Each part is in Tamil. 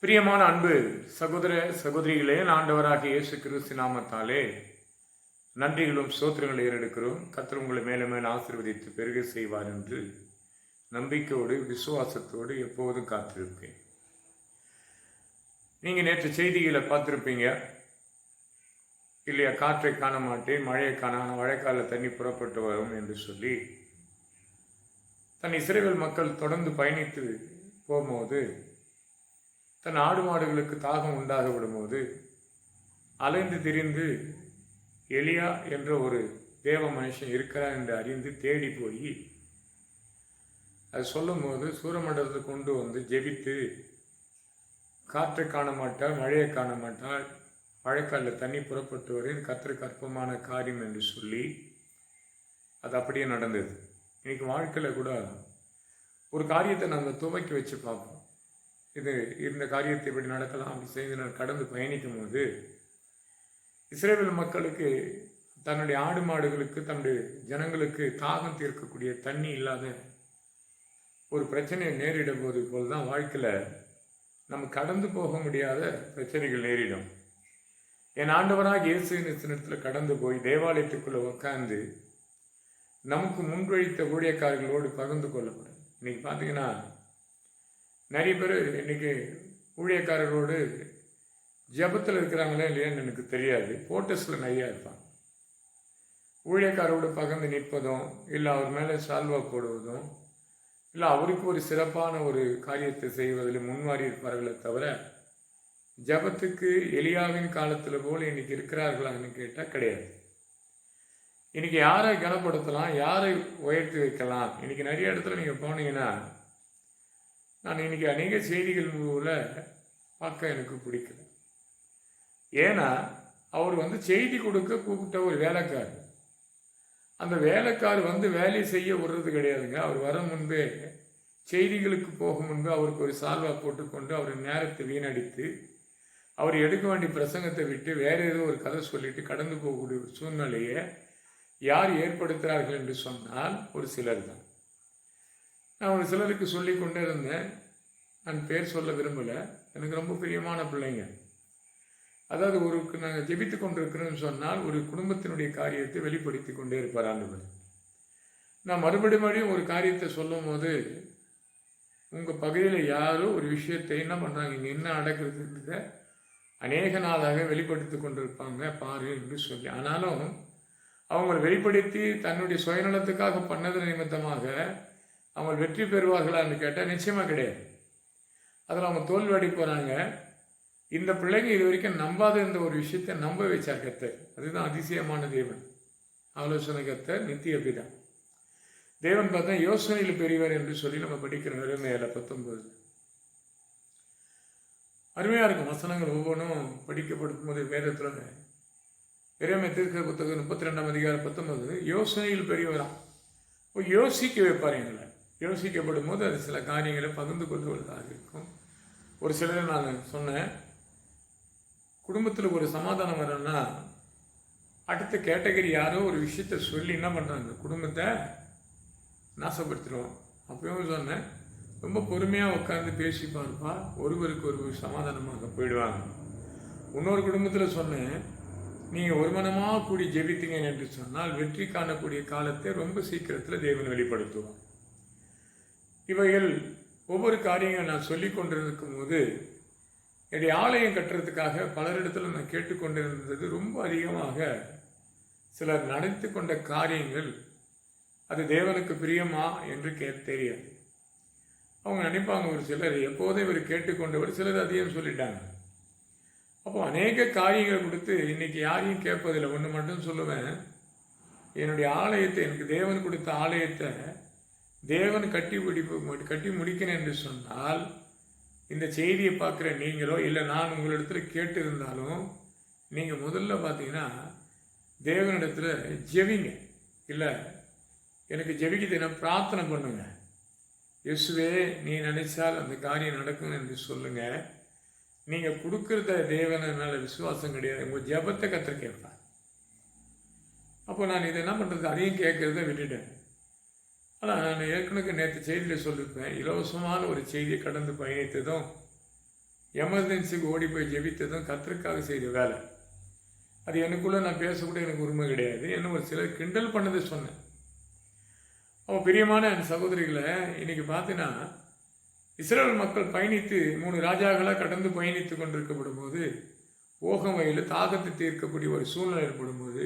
பிரியமான அன்பு சகோதர சகோதரிகளே, ஆண்டவராகிய இயேசு கிறிஸ்து நாமத்தாலே நன்றிகளும் சோத்திரங்களை ஏறெடுக்கிறோம். கர்த்தர் உங்களை மேலும் மேலும் ஆசீர்வதித்து பெருக செய்வார் என்று நம்பிக்கையோடு விசுவாசத்தோடு எப்போதும் காத்திருப்பேன். நீங்க நேற்று செய்திகளை பார்த்திருப்பீங்க இல்லையா? காற்றை காண மாட்டேன், மழையை காண, மழைக்கால தண்ணி புறப்பட்டு வரும் என்று சொல்லி தன் இஸ்ரவேல் மக்கள் தொடர்ந்து பயணித்து போகும்போது தன் ஆடு மாடுகளுக்கு தாகம் உண்டாக விடும்போது அலைந்து திரிந்து எலியா என்ற ஒரு தேவ மனுஷன் இருக்கிறார் என்று அறிந்து தேடி போய் அது சொல்லும் போது சூரமண்டலத்தை கொண்டு வந்து ஜெபித்து காற்றை காண மாட்டார், மழையை காண மாட்டார், மழைக்காலில் தண்ணி புறப்பட்டு வரும், கர்த்தருக்கு அற்பமான காரியம் என்று சொல்லி அது அப்படியே நடந்தது. இன்னைக்கு வாழ்க்கையில் கூட ஒரு காரியத்தை நம்ம துவக்கி வச்சு பார்ப்போம். இது இந்த காரியத்தை இப்படி நடக்கலாம் அப்படி செய்து கடந்து பயணிக்கும் போது இஸ்ரவேல் மக்களுக்கு தன்னுடைய ஆடு மாடுகளுக்கு தன்னுடைய ஜனங்களுக்கு தாகம் தீர்க்கக்கூடிய தண்ணி இல்லாத ஒரு பிரச்சனையை நேரிடும் போது போல்தான் வாழ்க்கையில் நம்ம கடந்து போக முடியாத பிரச்சனைகள் நேரிடும். என் ஆண்டவராக இயேசு நிறுத்தத்தில் கடந்து போய் தேவாலயத்துக்குள்ளே உட்கார்ந்து நமக்கு முன்வைத்த ஊழியக்காரர்களோடு பகிர்ந்து கொள்ளப்படும். இன்னைக்கு பார்த்தீங்கன்னா நிறைய பேர் இன்னைக்கு ஊழியக்காரர்களோடு ஜபத்தில் இருக்கிறாங்களே இல்லையான்னு எனக்கு தெரியாது. போட்டஸில் நிறையா இருப்பாங்க. ஊழியக்காரோடு பகிர்ந்து நிற்பதும் இல்லை அவர் மேலே சால்வா போடுவதும் இல்லை அவருக்கு ஒரு சிறப்பான ஒரு காரியத்தை செய்வதில் முன்வாரி இருப்பார்களே தவிர ஜபத்துக்கு எலியாவின் காலத்தில் போல் இன்னைக்கு இருக்கிறார்களான்னு கேட்டால் கிடையாது. இன்னைக்கு யாரை கனப்படுத்தலாம், யாரை உயர்த்தி வைக்கலாம். இன்னைக்கு நிறைய இடத்துல நீங்கள் போனீங்கன்னா நான் இன்னைக்கு அநேக செய்திகள் மூலம் பார்க்க எனக்கு பிடிக்கல. ஏன்னா அவர் செய்தி கொடுக்க கூப்பிட்ட ஒரு வேலைக்காரர். அந்த வேலைக்காரர் வேலையை செய்ய விடுறது கிடையாதுங்க. அவர் வர முன்பே செய்திகளுக்கு போக முன்பே அவருக்கு ஒரு சால்வா போட்டுக்கொண்டு அவர் நேரத்தை வீணடித்து அவர் எடுக்க வேண்டிய பிரசங்கத்தை விட்டு வேற ஏதோ ஒரு கதை சொல்லிட்டு கடந்து போகக்கூடிய ஒரு சூழ்நிலையை யார் ஏற்படுத்துகிறார்கள் என்று சொன்னால் ஒரு சிலர் தான். நான் ஒரு சிலருக்கு சொல்லி கொண்டே இருந்தேன். நான் பேர் சொல்ல விரும்பலை. எனக்கு ரொம்ப பிரியமான பிள்ளைங்க. அதாவது நாங்கள் ஜெபித்து கொண்டிருக்கிறோன்னு சொன்னால் ஒரு குடும்பத்தினுடைய காரியத்தை வெளிப்படுத்தி கொண்டே இருப்பார் ஆண்டவர். நான் மறுபடியும் ஒரு காரியத்தை சொல்லும் போது உங்கள் பகுதியில் யாரோ ஒரு விஷயத்தை என்ன பண்ணுறாங்க, இங்கே என்ன நடக்கிறதுன்றத அநேக நாளாக வெளிப்படுத்தி கொண்டிருப்பாங்க பாரு என்று சொல்லி. ஆனாலும் அவங்க வெளிப்படுத்தி தன்னுடைய சுயநலத்துக்காக பண்ணது நிமித்தமாக அவங்க வெற்றி பெறுவார்களான்னு கேட்டால் நிச்சயமாக கிடையாது. அதில் அவங்க தோல்வி அடி போகிறாங்க. இந்த பிள்ளைங்க இது வரைக்கும் நம்பாத இந்த ஒரு விஷயத்தை நம்ப வச்சார் கர்த்தர். அதுதான் அதிசயமான தேவன். ஆலோசனை கர்த்தர், நித்திய பிதா. தேவன் பார்த்தா யோசனையில் பெரியவர் என்று சொல்லி நம்ம படிக்கிறோம். எரேமியா 19 அருமையாக இருக்கும் வசனங்கள் ஒவ்வொன்றும் படிக்கப்படும் போது வேதத்தில். எரேமியா தீர்க்க புத்தகம் 32ஆம் அதிகாரம் 19 யோசனையில் பெரியவராம். யோசிக்க வைப்பார் எங்களை. யோசிக்கப்படும் போது அது சில காரியங்களை பகிர்ந்து கொள்வதாக இருக்கும். ஒரு சிலர் நான் சொன்னேன், குடும்பத்தில் ஒரு சமாதானம் வரணும்னா அடுத்த கேட்டகரி யாரோ ஒரு விஷயத்த சொல்லி என்ன பண்ணுறாங்க, குடும்பத்தை நாசப்படுத்திடுவோம். அப்பயும் சொன்னேன், ரொம்ப பொறுமையாக உட்காந்து பேசி பார்ப்பா, ஒருவருக்கு ஒரு சமாதானமாக போயிடுவாங்க. இன்னொரு குடும்பத்தில் சொன்னேன், நீங்கள் ஒரு மனமாக கூடி ஜெபித்தீங்க என்று சொன்னால் வெற்றி காணக்கூடிய காலத்தை ரொம்ப சீக்கிரத்தில் தேவன் வெளிப்படுத்துவார். இவைகள் ஒவ்வொரு காரியங்கள் நான் சொல்லி கொண்டிருக்கும் போது என்னுடைய ஆலயம் கட்டுறதுக்காக பலரிடத்தில் நான் கேட்டுக்கொண்டிருந்தது ரொம்ப அதிகமாக சிலர் நடத்தி கொண்ட காரியங்கள் அது தேவனுக்கு பிரியமா என்று தெரியாது. அவங்க நினைப்பாங்க, ஒரு சிலர் எப்போதும் இவர் கேட்டுக்கொண்டவர், சிலர் அதிகம் சொல்லிட்டாங்க. அப்போ அநேக காரியங்கள் கொடுத்து இன்னைக்கு யாரையும் கேட்பதில்லை. ஒன்று மட்டும் சொல்லுவேன், என்னுடைய ஆலயத்தை, எனக்கு தேவன் கொடுத்த ஆலயத்தை தேவன் கட்டி முடிக்கணும் என்று சொன்னால் இந்த செய்தியை பார்க்குற நீங்களோ இல்லை நான் உங்களிடத்தில் கேட்டு இருந்தாலும் நீங்கள் முதல்ல பார்த்தீங்கன்னா தேவனிடத்தில் ஜெபிங்க. இல்லை எனக்கு ஜெபிக்க தினம் பிரார்த்தனை பண்ணுங்க. இயேசுவே நீ நினைச்சால் அந்த காரியம் நடக்கும் என்று சொல்லுங்க. நீங்கள் கொடுக்குறத தேவனை மேலே விசுவாசம் கிடையாது. உங்கள் ஜெபத்தை கர்த்தர் கேட்பார். அப்போ நான் இதை என்ன பண்ணுறது, அதையும் கேட்குறத விட்டுட்டேன். ஆனால் நான் ஏற்கனவே நேற்று செய்தியில் சொல்லியிருப்பேன், இலவசமான ஒரு செய்தியை கடந்து பயணித்ததும் எமர்ஜென்சிக்கு ஓடி போய் ஜெபித்ததும் கர்த்தருக்காக செய்த வேலை. அது எனக்குள்ளே நான் பேசக்கூட எனக்கு உரிமை கிடையாது. என்ன ஒரு சிலர் கிண்டல் பண்ணதை சொன்னேன். அப்போ பிரியமான என் சகோதரிகளை, இன்னைக்கு பார்த்தீங்கன்னா இஸ்ரேல் மக்கள் பயணித்து 3 ராஜாக்களாக கடந்து பயணித்து கொண்டிருக்கப்படும் போது, ஓகம் வயலில் தாகத்தை தீர்க்கக்கூடிய ஒரு சூழ்நிலை ஏற்படும் போது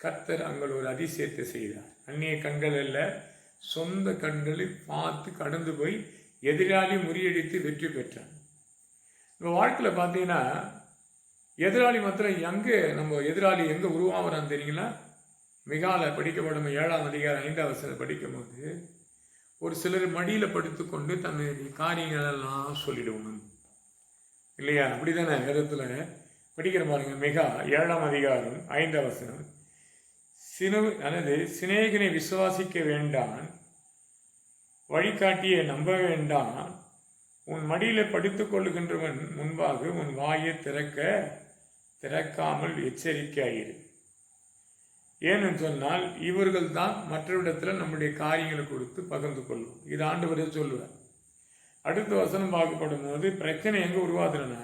கர்த்தர் அங்கே ஒரு அதிசயத்தை செய்தார். அந்நிய கண்கள் அல்ல, சொந்த கண்களில் பார்த்து கடந்து போய் எதிராளி முறியடித்து வெற்றி பெற்றான். நம்ம வாழ்க்கையில் பார்த்தீங்கன்னா எதிராளி மாத்திரம் எங்கே நம்ம எதிராளி எங்கே உருவாகிறான்னு தெரியுங்களா? மிகால படிக்கப்படும் 7ஆம் அதிகாரம் 5ஆம் வசனம் படிக்கும் போது ஒரு சிலர் மடியில் படுத்துக்கொண்டு தன்னுடைய காரியங்களெல்லாம் சொல்லிடுவோம் இல்லையா? அப்படி தானே வேதத்தில் படிக்கிற பாருங்க. மிகா 7ஆம் அதிகாரம் 5ஆம் வசனம், சிநேகினை விசுவாசிக்க வேண்டாம், வழிகாட்டியை நம்ப வேண்டாம், உன் மடியில் படுத்துக் கொள்ளுகின்றவன் முன்பாக உன் வாயை திறக்காமல் எச்சரிக்கையாயிரு. ஏன்னு சொன்னால் இவர்கள் தான் மற்றவிடத்தில் நம்முடைய காரியங்களை கொடுத்து பகிர்ந்து கொள்ளும். இது ஆண்டவரே சொல்லுவார். அடுத்த வசனம் பார்க்கப்படும் போது பிரச்சனை எங்கே உருவாதுன்னா,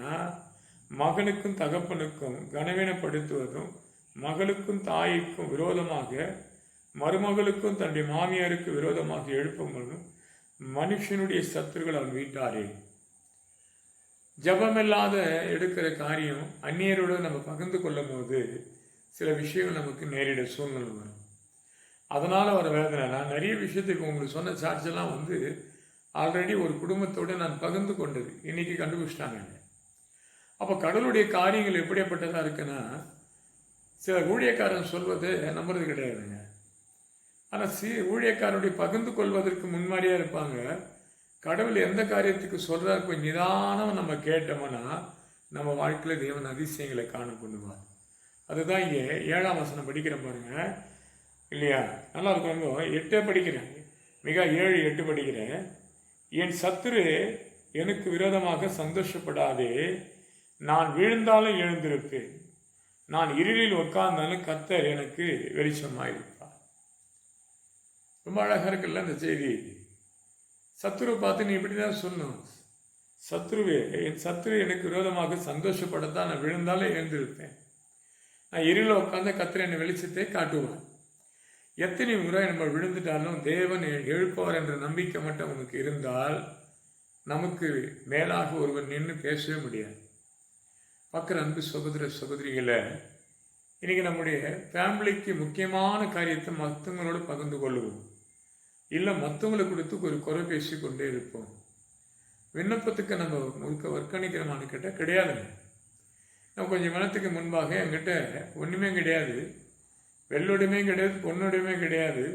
மகனுக்கும் தகப்பனுக்கும் கனவீனப்படுத்துவதும், மகளுக்கும் தாய்க்கும் விரோதமாக, மருமகளுக்கும் தன்னுடைய மாமியாருக்கு விரோதமாக எழுப்புவதும் மனுஷனுடைய சத்துருகள் அவன் வீட்டாரே. ஜபமில்லாத எடுக்கிற காரியம் அந்நியரோடு நம்ம பகிர்ந்து கொள்ளும் போது சில விஷயங்கள் நமக்கு நேரிட சூழ்நிலை வரும். அதனால் வர வேதனை. நான் நிறைய விஷயத்துக்கு உங்களுக்கு சொன்ன சார்ஜெல்லாம் ஆல்ரெடி ஒரு குடும்பத்தோடு நான் பகிர்ந்து கொண்டது இன்னைக்கு கண்டுபிடிச்சிட்டாங்க. அப்போ கடவுளுடைய காரியங்கள் எப்படிப்பட்டதாக இருக்குன்னா, சில ஊழியக்காரன் சொல்வதை நம்புறது கிடையாதுங்க. ஆனால் ஊழியக்காரனுடைய பகிர்ந்து கொள்வதற்கு முன்மாதிரியாக இருப்பாங்க. கடவுள் எந்த காரியத்துக்கு சொல்கிறார் போய் நிதானம் நம்ம கேட்டோம்னா நம்ம வாழ்க்கையில் தேவன் அதிசயங்களை காண பண்ணுவார். அதுதான் இங்கே 7ஆம் வசனம் படிக்கிற பாருங்க இல்லையா? நல்லா இருக்கும். 8 படிக்கிறேன், மிக 7:8 படிக்கிறேன். என் சத்துரு எனக்கு விரோதமாக சந்தோஷப்படாதே, நான் விழுந்தாலும் எழுந்திருப்பேன், நான் இருளில் உட்கார்ந்தாலும் கர்த்தர் எனக்கு வெளிச்சமாக இருப்பார். ரொம்ப அழகாக இருக்குல்ல இந்த செய்தி. சத்துருவை பார்த்து நீ இப்படி தான் சொல்லணும், சத்ருவே, என் சத்ரு எனக்கு விரோதமாக சந்தோஷப்படத்தான் நான் விழுந்தாலும் எழுந்திருப்பேன், நான் இருளில் உட்கார்ந்த கர்த்தர் என்னை வெளிச்சத்தை காட்டுவான். எத்தனை முறை நம்ம விழுந்துட்டாலும் தேவன் எழுப்பவர் என்ற நம்பிக்கை மட்டும் உனக்கு இருந்தால் நமக்கு மேலாக ஒருவர் நின்று பேசவே முடியாது. பார்க்குற அன்பு சகோதர சகோதரிகளை, இன்றைக்கி நம்முடைய ஃபேமிலிக்கு முக்கியமான காரியத்தை மற்றவங்களோட பகிர்ந்து கொள்ளுவோம், இல்லை மற்றவங்களை கொடுத்து ஒரு குறை பேசி கொண்டே இருப்போம். விண்ணப்பத்துக்கு நம்ம முழுக்க வர்க்கணிக்கிறோமான்னு கேட்டால் கிடையாதுங்க. நம்ம கொஞ்சம் மனத்துக்கு முன்பாக என்கிட்ட ஒன்றுமே கிடையாது, வெள்ளோடையுமே கிடையாது, பொண்ணோடையுமே கிடையாது.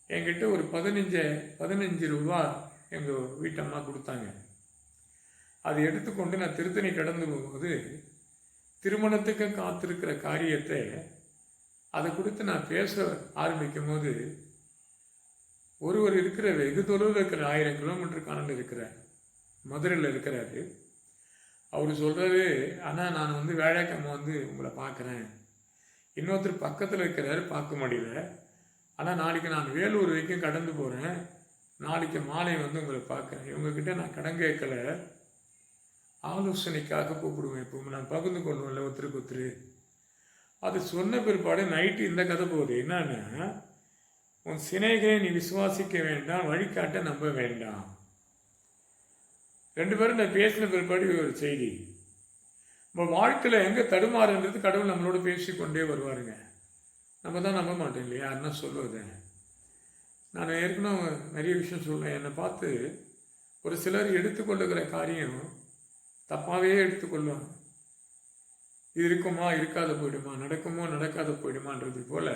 என்கிட்ட ஒரு 15 ரூபா எங்கள் வீட்டம்மா கொடுத்தாங்க. அதை எடுத்துக்கொண்டு நான் திருத்தணி கடந்து போகும்போது திருமணத்துக்கு காத்திருக்கிற காரியத்தை அதை கொடுத்து நான் பேச ஆரம்பிக்கும் போது ஒருவர் இருக்கிற வெகு தொலைவில் இருக்கிற 1000 கிலோமீட்டர் காணல் இருக்கிறார், மதுரையில் இருக்கிறாரு. அவர் சொல்கிறாரு, ஆனால் நான் வேலைக்கிழமை உங்களை பார்க்குறேன். இன்னொருத்தர் பக்கத்தில் இருக்கிறாரு, பார்க்க முடியல. ஆனால் நாளைக்கு நான் வேலூர் வரைக்கும் கடந்து போகிறேன், நாளைக்கு மாலை உங்களை பார்க்குறேன். இவங்கக்கிட்ட நான் கடன் கேட்கல, ஆலோசனைக்காக கூப்பிடுவேன். இப்போ நான் பகிர்ந்து கொள்வேன்ல ஒருத்தருக்கு ஒருத்தர். அது சொன்ன பிற்பாடு நைட்டு இந்த கதை போகுது. என்னன்னா, உன் சிநேகிதை நீ விசுவாசிக்க வேண்டாம், வழிகாட்ட நம்ப வேண்டாம். 2 பேரும் நான் பேசின பிற்பாடு ஒரு செய்தி. நம்ம வாழ்க்கையில் எங்கே தடுமாறுன்றது கடவுள் நம்மளோட பேசிக்கொண்டே வருவாருங்க. நம்ம தான் நம்ப மாட்டோம் இல்லையா? யாருன்னா சொல்லுவது. நான் ஏற்கனவே நிறைய விஷயம் சொல்லுவேன். என்னை பார்த்து ஒரு சிலர் எடுத்துக்கொள்ளுகிற காரியம் தப்பாகவே எடுத்துக்கொள்வாங்க. இது இருக்குமா, இருக்காத போயிடுமா, நடக்குமோ, நடக்காத போயிடுமான்றது போல்.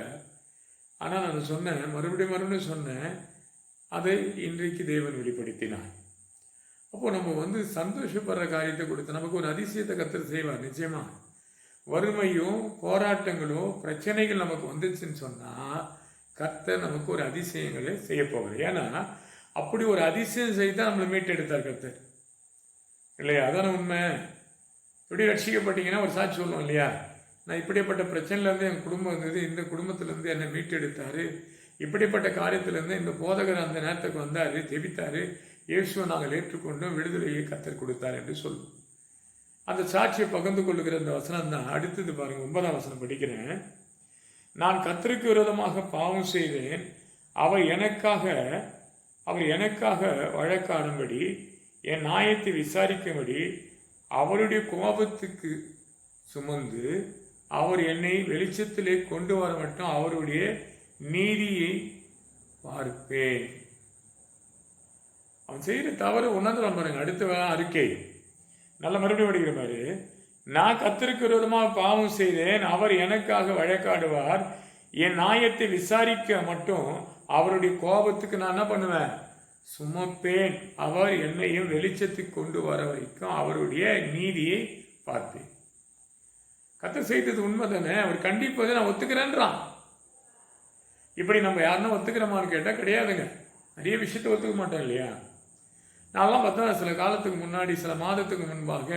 ஆனால் நான் சொன்னேன், மறுபடியும் சொன்னேன், அதை இன்றைக்கு தேவன் வெளிப்படுத்தினார். அப்போது நம்ம சந்தோஷப்படுற காரியத்தை கொடுத்து நமக்கு ஒரு அதிசயத்தை கர்த்தர் செய்வார். நிச்சயமாக வறுமையும் போராட்டங்களோ பிரச்சனைகள் நமக்கு வந்துச்சுன்னு சொன்னால் கர்த்தர் நமக்கு ஒரு அதிசயங்களை செய்ய போகிறார். ஏன்னா அப்படி ஒரு அதிசயம் செய்து நம்மளை மீட்டெடுத்தார் கர்த்தர் இல்லையா? அதான உண்மை. எப்படி ரட்சிக்கப்பட்டீங்கன்னா ஒரு சாட்சி சொல்லுவோம் இல்லையா? நான் இப்படிப்பட்ட பிரச்சனையிலேருந்து என் குடும்பம் இருந்தது, இந்த குடும்பத்திலேருந்து என்னை மீட்டெடுத்தார், இப்படிப்பட்ட காரியத்திலேருந்து இந்த போதகர் அந்த நேரத்துக்கு வந்தார், ஜெபித்தார், இயேசுவை நாங்கள் ஏற்றுக்கொண்டோம், விடுதலையை கர்த்தர் கொடுத்தார் என்று சொல்லுவோம். அந்த சாட்சியை பகிர்ந்து கொள்ளுகிற அந்த வசனம் தான். அடுத்தது பாருங்க, 9ஆம் வசனம் படிக்கிறேன். நான் கர்த்தருக்கு விரோதமாக பாவம் செய்தேன், அவர் எனக்காக வழக்காடும்படி, என் நியாயத்தை விசாரிக்கும்படி அவருடைய கோபத்துக்கு சுமந்து அவர் என்னை வெளிச்சத்திலே கொண்டு வர மட்டும் அவருடைய நீதியை பார்ப்பேன். அவன் செய்கிற தவறு உணர்ந்து பாருங்க. அடுத்த அறிக்கை நல்ல மறுபடியும் படிக்கிற மாதிரி, நான் கர்த்தருக்கு விரோதமாக பாவம் செய்தேன், அவர் எனக்காக வழக்காடுவார், என் நியாயத்தை விசாரிக்க மட்டும் அவருடைய கோபத்துக்கு நான் என்ன பண்ணுவேன், சுமப்பேன், அவர் என்னையும் வெளிச்சத்துக்கு கொண்டு வர வரைக்கும் அவருடைய நீதியை பார்ப்பேன். கர்த்தர் செய்தது உண்மை தானே, அவர் கண்டிப்பதை நான் ஒத்துக்கிறேன்றான். இப்படி நம்ம யாருன்னா ஒத்துக்கிறோமான்னு கேட்டால் கிடையாதுங்க. நிறைய விஷயத்த ஒத்துக்க மாட்டோம் இல்லையா? நான்லாம் பார்த்தா சில காலத்துக்கு முன்னாடி, சில மாதத்துக்கு முன்பாக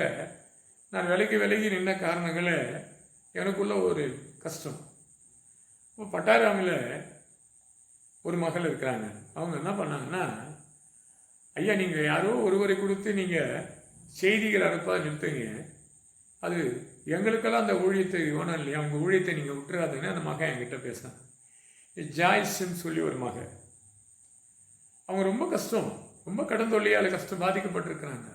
நான் விலகி நின்ன காரணங்களை எனக்குள்ள ஒரு கஷ்டம். இப்போ பட்டாராமில் ஒரு மகள் இருக்கிறாங்க. அவங்க என்ன பண்ணாங்கன்னா, ஐயா நீங்கள் யாரோ ஒருவரை கொடுத்து நீங்கள் செய்திகள் அனுப்ப நிறுத்துங்க, அது எங்களுக்கெல்லாம் அந்த ஊழியத்தை வேணும் இல்லையா, உங்கள் ஊழியத்தை நீங்கள் விட்டுறாதுன்னு அந்த மகன் என்கிட்ட பேசினாங்க. ஜாய்ஸ்ன்னு சொல்லி ஒரு மகன். அவங்க ரொம்ப கஷ்டம், ரொம்ப கடன் தொல்லையால் கஷ்டம் பாதிக்கப்பட்டிருக்கிறாங்க,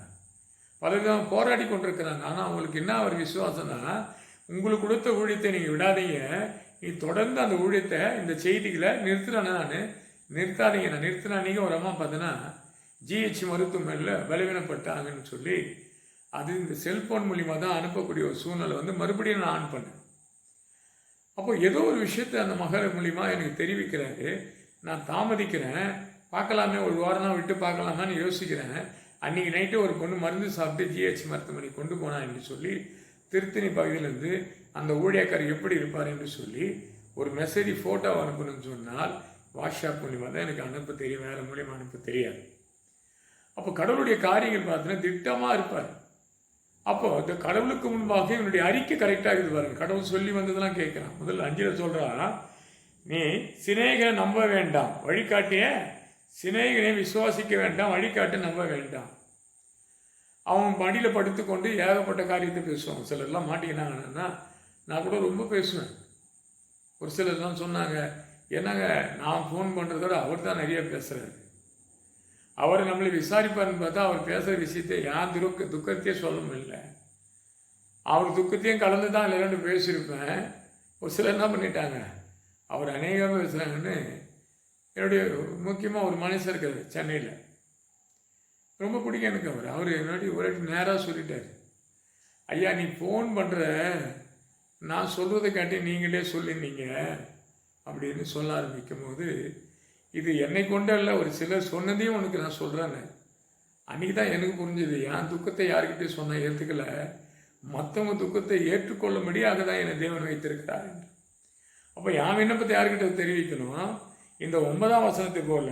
பலவிதம் போராடி கொண்டிருக்கிறாங்க. ஆனால் அவங்களுக்கு என்ன ஒரு விசுவாசம்னா, உங்களுக்கு கொடுத்த ஊழியத்தை நீங்கள் விடாதீங்க, நீ தொடர்ந்து அந்த ஊழியத்தை, இந்த செய்திகளை நிறுத்துறானே, நான் நிறுத்தாதீங்க. நான் நிறுத்தினா நீங்கள் ஒரு அம்மா பார்த்தீங்கன்னா ஜிஹெச் மருத்துவமனையில் பலவீனப்பட்டாங்கன்னு சொல்லி, அது இந்த செல்ஃபோன் மூலிமா தான் அனுப்பக்கூடிய ஒரு சூழ்நிலை வந்து மறுபடியும் நான் ஆன் பண்ணேன். அப்போ ஏதோ ஒரு விஷயத்தை அந்த மகள் மூலிமா எனக்கு தெரிவிக்கிறாரு. நான் தாமதிக்கிறேன், பார்க்கலாமே, ஒரு வாரம் தான் விட்டு பார்க்கலாமான்னு யோசிக்கிறேன். அன்றைக்கி நைட்டு ஒரு பொண்ணு மருந்து சாப்பிட்டு ஜிஹெச் மருத்துவமனை கொண்டு போனான் என்று சொல்லி, திருத்தணி பகுதியிலேருந்து அந்த ஊழியக்காரர் எப்படி இருப்பார் என்று சொல்லி ஒரு மெசேஜ் ஃபோட்டோ அனுப்பணும்னு சொன்னால் வாட்ஸ்அப் மூலிமா தான் எனக்கு அனுப்ப தெரியும், வேறு மூலிமா அனுப்ப தெரியாது. அப்போ கடவுளுடைய காரியங்கள் பார்த்தீங்கன்னா திட்டமாக இருப்பார். அப்போ இந்த கடவுளுக்கு முன்பாக என்னுடைய அறிக்கை கரெக்டாக இருக்குது பாருங்க. கடவுள் சொல்லி வந்ததெல்லாம் கேட்குறான். முதல்ல 5 சொல்கிறான், நீ சிநேகனை நம்ப வேண்டாம், வழிகாட்டிய சிநேகனை விசுவாசிக்க வேண்டாம், வழிகாட்ட நம்ப வேண்டாம். அவன் மடியில் படுத்துக்கொண்டு ஏகப்பட்ட காரியத்தை பேசுவான். சிலர்லாம் மாட்டிக்கினாங்கன்னா, நான் கூட ரொம்ப பேசுவேன். ஒரு சிலர்லாம் சொன்னாங்க, என்னங்க நான் ஃபோன் பண்ணுறதோட அவர் தான் நிறைய பேசுகிறாரு, அவர் நம்மளை விசாரிப்பார்னு பார்த்தா அவர் பேசுகிற விஷயத்தை யார் துக்கத்தையே சொல்ல முடியல, அவர் துக்கத்தையும் கலந்து தான் இல்லைன்னு பேசியிருப்பேன். ஒரு சிலர் என்ன பண்ணிட்டாங்க, அவர் அநேகமாக பேசுகிறாங்கன்னு. என்னுடைய முக்கியமாக ஒரு மனுஷன் இருக்காரு சென்னையில், ரொம்ப பிடிக்கும் எனக்கு அவர் என்னுடைய ஒரு நேராக சொல்லிட்டார், ஐயா நீ ஃபோன் பண்ணுற, நான் சொல்கிறதை காட்டி நீங்களே சொல்லினீங்க அப்படின்னு சொல்ல ஆரம்பிக்கும் போது, இது என்னை கொண்டு இல்லை, ஒரு சிலர் சொன்னதையும் உனக்கு நான் சொல்கிறேன்னு. அன்றைக்கி தான் எனக்கு புரிஞ்சுது, என் துக்கத்தை யார்கிட்டையும் சொன்னால் ஏற்றுக்கலை, மற்றவங்க துக்கத்தை ஏற்றுக்கொள்ளும்படியாக தான் என்னை தேவன் வைத்திருக்கிறார் என்று. அப்போ என் விண்ணப்பத்தை யார்கிட்ட தெரிவிக்கணும், இந்த 9ஆம் வசனத்தை போல,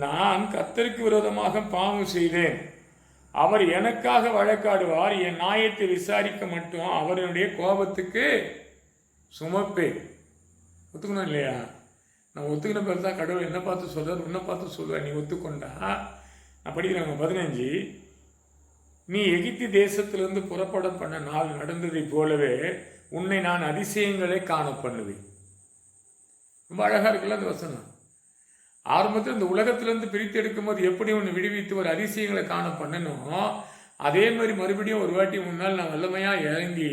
நான் கர்த்தருக்கு விரோதமாக பாவம் செய்தேன், அவர் எனக்காக வழக்காடுவார், என் நியாயத்தை விசாரிக்க மட்டும் அவருடைய கோபத்துக்கு சுமப்பேன். ஒத்துக்கணும் இல்லையா? நான் ஒத்துக்கின பேர் தான் கடவுள் என்ன பார்த்து சொல்கிறார், உன்னை பார்த்து சொல்லுவேன். நீ ஒத்துக்கொண்டா, நான் படிக்கிறாங்க 15, நீ எகிப்து தேசத்திலிருந்து புறப்பட பண்ண நாள் நடந்ததை போலவே உன்னை நான் அதிசயங்களை காண பண்ணுவேன். ரொம்ப அழகாக இருக்குல்ல அந்த வசனம். ஆரம்பத்தில் இந்த உலகத்திலேருந்து பிரித்து எடுக்கும் போது எப்படி உன்னை விடுவித்து ஒரு அதிசயங்களை காண பண்ணணும், அதே மாதிரி மறுபடியும் ஒரு வாட்டி முன்னால் நான் வல்லமையாக இறங்கி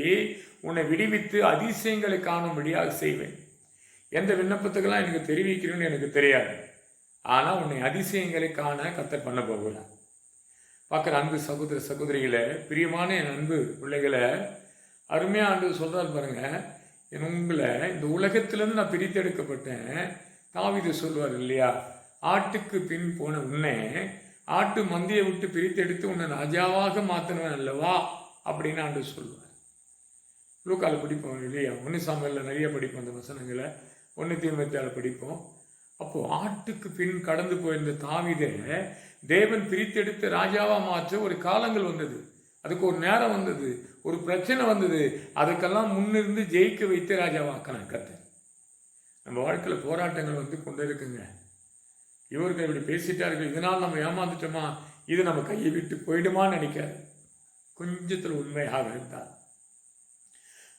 உன்னை விடுவித்து அதிசயங்களை காணும்படியாக செய்வேன். எந்த விண்ணப்பத்துக்கெல்லாம் எனக்கு தெரிவிக்கிறேன்னு எனக்கு தெரியாது, ஆனால் உன்னை அதிசயங்களை காண கர்த்தர் பண்ண போகிறார். பார்க்குற அன்பு சகோதர சகோதரிகளை, பிரியமான என் அன்பு பிள்ளைகளை, அருமையாக ஆண்டு சொல்கிறார் பாருங்க, உங்களை இந்த உலகத்திலேருந்து நான் பிரித்தெடுக்கப்பட்டேன். தாவீது சொல்லுவார் இல்லையா, ஆட்டுக்கு பின் போன உன்னை ஆட்டு மந்தியை விட்டு பிரித்தெடுத்து உன்னை ராஜாவாக மாற்றினவன் அல்லவா அப்படின்னு ஆண்டு சொல்லுவார். லூக்கால படிப்போம் இல்லையா, 1 சாமுவேலில் நிறைய படிப்போம் அந்த வசனங்களை, 1 தீமோத்தேயுல படிப்போம். அப்போது ஆட்டுக்கு பின் கடந்து போயிருந்த தாவீதை தேவன் பிரித்தெடுத்து ராஜாவாக மாற்ற ஒரு காலங்கள் வந்தது, அதுக்கு ஒரு நேரம் வந்தது, ஒரு பிரச்சனை வந்தது, அதுக்கெல்லாம் முன்னிருந்து ஜெயிக்க வைத்து ராஜாவாக்கினான் கர்த்தர். நம்ம வாழ்க்கையில் போராட்டங்கள் வந்து கொண்டு இருக்குங்க. இவர்கள் இப்படி பேசிட்டார்கள், இதனால் நம்ம ஏமாந்துட்டோமா, இது நம்ம கையை விட்டு போயிடுமான்னு நினைக்காது. கொஞ்சத்தில் உண்மையாக இருந்தால்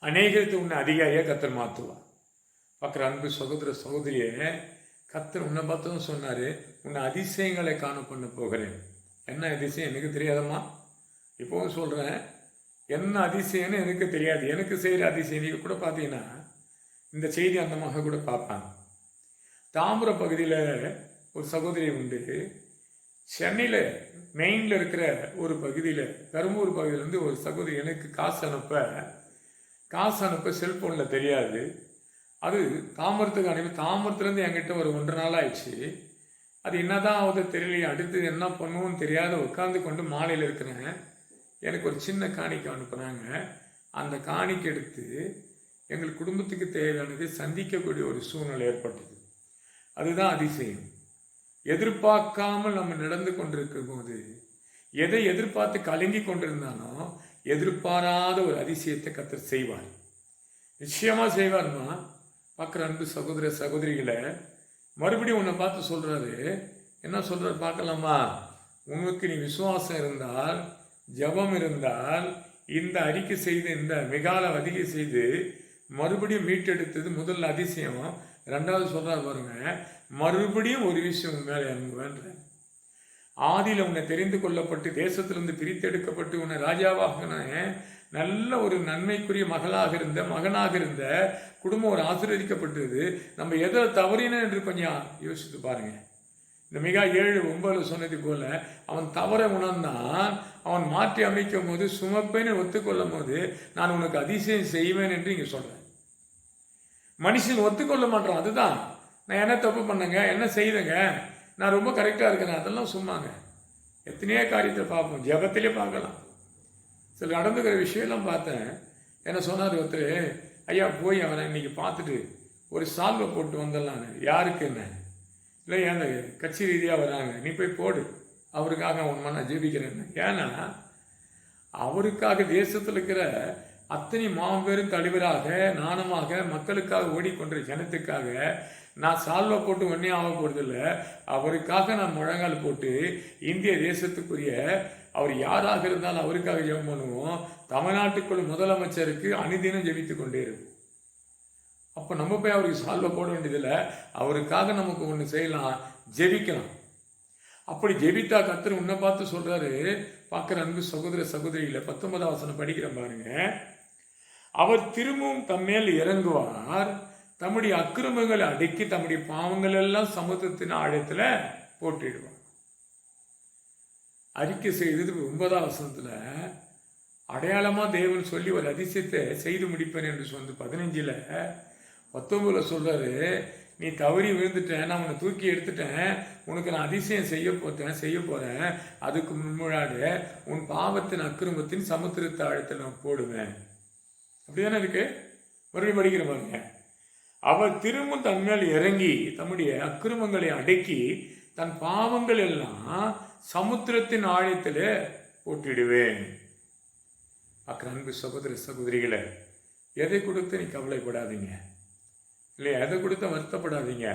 அநேகத்தை உன்னை அதிகாரியாக கர்த்தர் மாற்றுவார். பார்க்குற அன்பு சகோதர சகோதரியே, கர்த்தர் உன்னை பார்த்ததும் சொன்னார், உன்னை அதிசயங்களை காண பண்ண போகிறேன். என்ன அதிசயம் எனக்கு தெரியாதம்மா? இப்போவும் சொல்கிறேன், என்ன அதிசயம்னு எனக்கு தெரியாது. எனக்கு செய்கிற அதிசயம் நீங்கள் கூட பார்த்தீங்கன்னா இந்த செய்தி அந்த மக கூட பார்ப்பாங்க. தாம்பர பகுதியில் ஒரு சகோதரி உண்டு. சென்னையில் மெயினில் இருக்கிற ஒரு பகுதியில், பெரம்பூர் பகுதியிலேருந்து ஒரு சகோதரி எனக்கு காசு அனுப்ப செல்ஃபோனில் தெரியாது. அது தாம்பரத்துக்கு அனுப்பி, தாம்பரத்துலேருந்து என்கிட்ட ஒரு 1.5 நாள் ஆயிடுச்சு. அது என்னதான் ஆகுது தெரியலையே, அடுத்து என்ன பண்ணுவோன்னு தெரியாத உட்காந்து கொண்டு மாலையில் இருக்கிறேன். எனக்கு ஒரு சின்ன காணிக்கை அனுப்புகிறாங்க. அந்த காணிக்கை எடுத்து எங்கள் குடும்பத்துக்கு தேவையானதை சந்திக்கக்கூடிய ஒரு சூழ்நிலை ஏற்பட்டது. அதுதான் அதிசயம். எதிர்பார்க்காமல் நம்ம நடந்து கொண்டிருக்கும் போது, எதை எதிர்பார்த்து கலங்கி கொண்டிருந்தானோ எதிர்பாராத ஒரு அதிசயத்தை கர்த்தர் செய்வார். நிச்சயமாக செய்வார்மா. பார்க்குற அன்பு சகோதர சகோதரிகளை, மறுபடியும் உன்னை பார்த்து சொல்கிறாரு. என்ன சொல்கிறார் பார்க்கலாமா? உனக்கு நீ விசுவாசம் இருந்தால், ஜபம் இருந்தால், இந்த அறிக்கை செய்து, இந்த மிகால அதிகை செய்து மறுபடியும் மீட்டெடுத்தது முதல் அதிசயம். 2வது சொல்கிறார் பாருங்க, மறுபடியும் ஒரு விஷயம் உன் மேலே இறங்குவேன்ற. ஆதியில் உன்னை தெரிந்து கொள்ளப்பட்டு தேசத்திலிருந்து பிரித்தெடுக்கப்பட்டு உன்னை ராஜாவாக நல்ல ஒரு நன்மைக்குரிய மகனாக இருந்த குடும்பம் ஒரு ஆசீர்வதிக்கப்பட்டது. நம்ம எதை தவறின என்று கொஞ்சம் யோசித்து பாருங்க. இந்த மிகா 7:9 சொன்னது போல அவன் தவற உணர்ந்தான். அவன் மாற்றி அமைக்கும் போது, சுமப்பேன்னு ஒத்துக்கொள்ளும் போது, நான் உனக்கு அதிசயம் செய்வேன் என்று இங்கே சொல்றேன். மனுஷன் ஒத்துக்கொள்ள மாட்டான். அதுதான், நான் என்ன தப்பு பண்ணேங்க, என்ன செய்தேங்க, நான் ரொம்ப கரெக்டாக இருக்கிறேன், அதெல்லாம் சும்மாங்க. எத்தனையோ காரியத்தை பார்ப்போம், ஜபத்திலே பார்க்கலாம். சில நடந்துக்கிற விஷயம்லாம் பார்த்தேன். என்ன சொன்னார் ஒருத்தர், ஐயா போய் அவனை இன்னைக்கு பார்த்துட்டு ஒரு சால்வை போட்டு வந்துடலான்னு. யாருக்கு என்ன இல்லை, அந்த கட்சி ரீதியாக வராங்க, நீ போய் போடு, அவருக்காக அவன் நான் ஜெபிக்கிறேன்னு. ஏன்னா அவருக்காக தேசத்தில் இருக்கிற அத்தனை மாபெரும் தலைவராக நாணமாக மக்களுக்காக ஓடிக்கொண்ட ஜனத்துக்காக நான் சால்வை போட்டு ஒன்றே ஆக போகிறதில்லை. அவருக்காக நான் முழங்கால் போட்டு இந்திய தேசத்துக்குரிய அவர் யாராக இருந்தாலும் அவருக்காக ஜெபம் பண்ணுவோம். தமிழ்நாட்டுக்குள் முதலமைச்சருக்கு அனுதினம் ஜெபித்து கொண்டே இருக்கும். அப்போ நம்ம போய் அவருக்கு சால்வை போட வேண்டியதில்லை, அவருக்காக நமக்கு ஒன்று செய்யலாம், ஜெபிக்கலாம். அப்படி ஜெபித்தா கர்த்தர் உன்னை பார்த்து சொல்றாரு. பார்க்குற அன்பு சகோதர சகோதரிகளை 19ஆம் வசனம் படிக்கிறேன் பாருங்க. அவர் திரும்பவும் தம்மேல் இறங்குவார், தம்முடைய அக்கிரமங்களை அடக்கி தம்முடைய பாவங்கள் எல்லாம் சமுத்திரத்தின் ஆழத்துல போட்டிடுவார். அறிக்கை செய்தது 9ஆம் வசனத்துல அடையாளமா தேவன் சொல்லி ஒரு அதிசயத்தை செய்து முடிப்பேன் என்று சொன்ன 15ல் 19 சொல்றாரு, நீ தவறி விழுந்துட்டேன், நான் உன்னை தூக்கி எடுத்துட்டேன், உனக்கு நான் அதிசயம் செய்ய போறேன். அதுக்கு முன்னாடி உன் பாவத்தின் அக்கிரமத்தின் சமுத்திரத்தை ஆழத்தில் நான் போடுவேன். அப்படிதானே இருக்கு. மறுபடியும் படிக்கிற பாருங்க. அவர் திரும்ப தன் மேல் இறங்கி தம்முடைய அக்கிரமங்களை அடக்கி தன் பாவங்கள் எல்லாம் சமுத்திரத்தின் ஆழத்தில் போட்டிடுவேன். அன்பு சகோதர சகோதரிகளை, எதை கொடுத்து நீ கவலைப்படாதீங்க, இல்லையா? எதை கொடுத்த வருத்தப்படாதீங்க,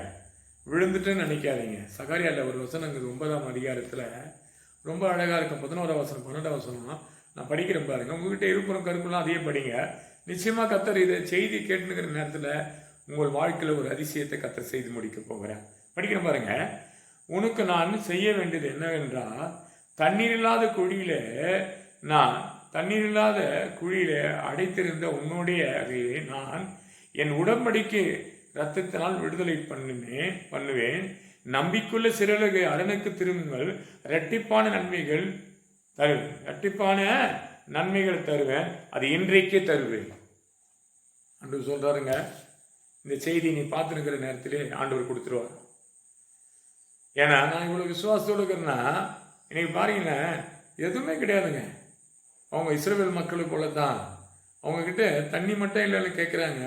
விழுந்துட்டுன்னு நினைக்காதீங்க. சகாரியாவில் ஒரு வசனம் 9ஆம் அதிகாரத்தில் ரொம்ப அழகாக இருக்கும். 11ஆம் வசனம் 12ஆம் வசனம் நான் படிக்கிறேன் பாருங்க. உங்ககிட்ட இருப்புறம் கருப்புலாம் அதையே படிங்க. நிச்சயமாக கர்த்தர் இதை செய்தி கேட்டுக்கிற நேரத்தில் உங்கள் வாழ்க்கையில் ஒரு அதிசயத்தை கர்த்தர் செய்து முடிக்க போகிறேன். படிக்கிறேன் பாருங்க. உனக்கு நான் செய்ய வேண்டியது என்னவென்றால், தண்ணீர் இல்லாத குழியில அடைத்திருந்த உன்னுடைய நான் என் உடன்படிக்கை இரத்தத்தினால் விடுதலை பண்ணுவேன். நம்பிக்குள்ள சிறலகை அரணுக்கு திரும்புங்கள், இரட்டிப்பான நன்மைகள் தருவேன், அது இன்றைக்கே தருவேன் ஆண்டவர் சொல்றாருங்க. இந்த செய்தி நீ பார்த்துருக்கிற நேரத்திலே ஆண்டவர் கொடுத்துருவார். ஏன்னா நான் இவ்வளவு விசுவாசத்தோடு இருக்கிறேன்னா, இன்னைக்கு பாருங்கன்னா எதுவுமே கிடையாதுங்க. அவங்க இஸ்ரவேல் மக்களுக்கு போல தான். அவங்கக்கிட்ட தண்ணி மட்டும் இல்லைன்னு கேட்குறாங்க.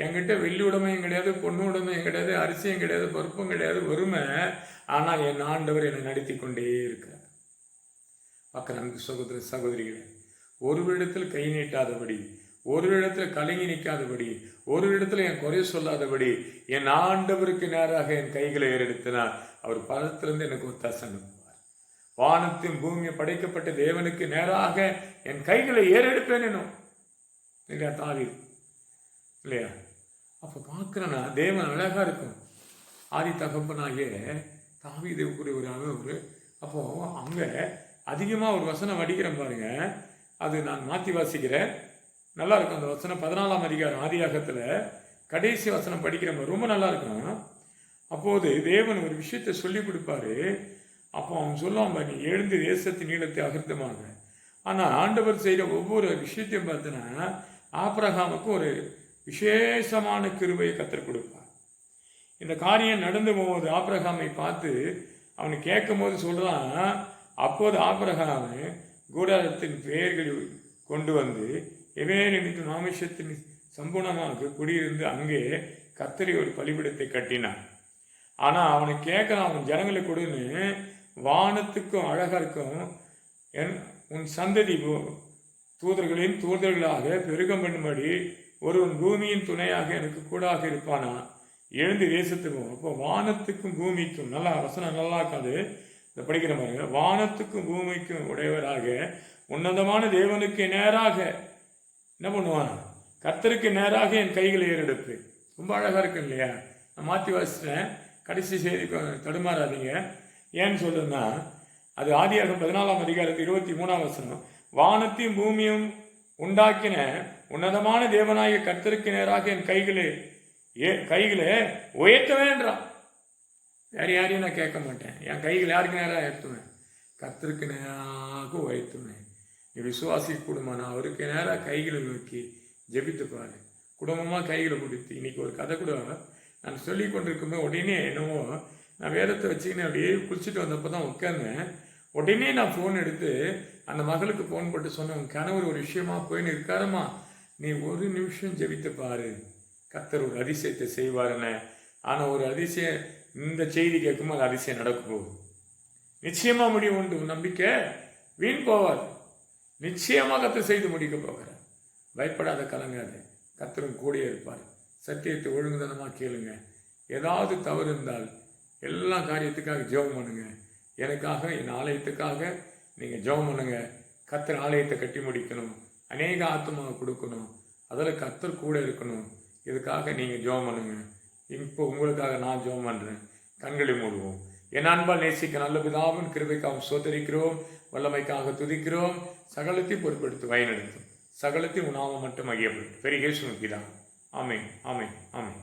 என்கிட்ட வெள்ளி உடமையும் கிடையாது, பொண்ணு உடமையும் கிடையாது, அரிசியும் கிடையாது, பருப்பும் கிடையாது, வறுமை. ஆனால் என் ஆண்டவர் என்னை நடத்தி கொண்டே இருக்கிறார். பார்க்குற அன்பு சகோதர சகோதரிகளே, ஒரு இடத்தில் கை நீட்டாதபடி, ஒரு இடத்துல கலங்கி நிற்காதபடி, ஒரு இடத்துல என் குறை சொல்லாதபடி என் ஆண்டவருக்கு நேராக என் கைகளை ஏறெடுத்தினார். அவர் பதத்திலிருந்து எனக்கு ஒத்தாசை அனுப்புவார். வானத்தின் பூமியை படைக்கப்பட்ட தேவனுக்கு நேராக என் கைகளை ஏறெடுப்பேன் என்னும் இல்லையா தாவீது இல்லையா? அப்போ பார்க்குறேன்னா தேவன் அழகாக இருக்கும். ஆதி தகப்பனாகிய தாவீதுக்குரிய ஒரு அளவு. அப்போது அங்கே அதிகமாக ஒரு வசனம் வடிக்கிறேன் பாருங்க, அது நான் மாற்றி வாசிக்கிறேன், நல்லா இருக்கும் அந்த வசனம். 14ஆம் அதிகாரம் ஆதியாகத்தில் கடைசி வசனம் படிக்கிறேன், ரொம்ப நல்லா இருக்கும். அப்போது தேவன் ஒரு விஷயத்தை சொல்லி கொடுப்பாரு. அப்போ அவன் சொல்லுவான், நீ எழுந்து தேசத்தின் நீளத்தை அகர்த்தமாக. ஆனால் ஆண்டவர் செய்கிற ஒவ்வொரு விஷயத்தையும் பார்த்தீங்கன்னா ஆபிரகாமுக்கு ஒரு விசேஷமான கிருபையை கற்றுக் கொடுப்பார். இந்த காரியம் நடந்து போகும்போது ஆபிரகாமை பார்த்து அவனை கேட்கும் போது சொல்கிறான், அப்போது ஆபிரகாம் கூடாரத்தின் பெயர்களை கொண்டு வந்து எவேரெனிட்டு மாமிஷத்தின் சம்பூர்ணமாக குடியிருந்து அங்கே கர்த்தரை ஒரு பலிபீடத்தை கட்டினான். ஆனால் அவனை கேட்கலாம், அவன் ஜனங்களை கொடுன்னு, வானத்துக்கும் அழகாக இருக்கும் உன் சந்ததி தூதர்களின் தூதர்களாக பெருகம் பண்ணும்படி ஒருவன் பூமியின் துணையாக எனக்கு கூடாக இருப்பானா, எழுந்து தேசத்துக்கும். அப்போ வானத்துக்கும் பூமிக்கும், நல்லா வசனம் நல்லா இருக்காது, இதை படிக்கிற மாதிரி, வானத்துக்கும் பூமிக்கும் உடையவராக உன்னதமான தேவனுக்கு நேராக என்ன பண்ணுவான், கர்த்தருக்கு நேராக என் கைகளை ஏறெடுப்பு. ரொம்ப அழகாக இருக்கு இல்லையா? நான் மாற்றி வாசிட்டேன், கடைசி செய்தி தடுமாறாதீங்க. ஏன்னு சொல்லுன்னா, அது ஆதியாகமம் 14ஆம் அதிகாரத்து 23ஆம் வசனம், வானத்தையும் பூமியும் உண்டாக்கின உன்னதமான தேவனாகிய கர்த்தருக்கு நேராக என் கைகளை உயர்த்துவேன்றான். வேறு யாரையும் நான் கேட்க மாட்டேன், என் கைகளை யாருக்கு நேராக உயர்த்துவேன், கர்த்தருக்கு நேராக உயர்த்துவேன். நீ விசுவாசி குடும்பம், நான் அவருக்கு நேராக கைகளை நோக்கி ஜெபித்து பாரு. குடும்பமாக கைகளை பிடித்து, இன்னைக்கு ஒரு கதை கூட நான் சொல்லி கொண்டிருக்கும்போது உடனே என்னவோ நான் வேதத்தை வச்சுக்கின்னு அப்படியே குளிச்சுட்டு வந்தப்போ தான் உட்கார்ந்தேன். உடனே நான் ஃபோன் எடுத்து அந்த மகளுக்கு ஃபோன் போட்டு சொன்னேன், உன் கணவர் ஒரு விஷயமா போயின்னு இருக்காரம்மா, நீ ஒரு நிமிஷம் ஜெபித்து பாரு, கர்த்தர் ஒரு அதிசயத்தை செய்வாருன்னு. ஆனால் ஒரு அதிசயம், இந்த செய்தி கேட்கும்போது அது அதிசயம் நடக்க போகுது. நிச்சயமாக முடியும் உண்டு, நம்பிக்கை வீண் போவாது. நிச்சயமாக கர்த்தர் செய்து முடிக்க போகிறார். பயப்படாத, கலங்காத, கர்த்தரும் கூடயே இருப்பார். சத்தியத்தை ஒழுங்குதனமாக கேளுங்க. ஏதாவது தவறு இருந்தால் எல்லா காரியத்துக்காக ஜெபம் பண்ணுங்க. எனக்காக, என் ஆலயத்துக்காக நீங்கள் ஜெபம் பண்ணுங்க. கர்த்தர் ஆலயத்தை கட்டி முடிக்கணும், அநேக ஆத்மாவை கொடுக்கணும், அதில் கர்த்தர் கூட இருக்கணும். இதுக்காக நீங்கள் ஜெபம் பண்ணுங்க. இப்போ உங்களுக்காக நான் ஜெபம் பண்ணுறேன். கண்களை மூடுவோம். என் அன்பால் நேசிக்க நல்ல பிதாவின் கிருபைக்காக சோதரிக்கிறோம், வல்லமைக்காக துதிக்கிறோம். சகலத்தையும் பொறுப்பெடுத்து வழிநடத்தும், சகலத்தையும் உணாம மட்டும் மையப்படும். பெரிய இயேசுவின் பிதா. ஆமென், ஆமென், ஆமென்.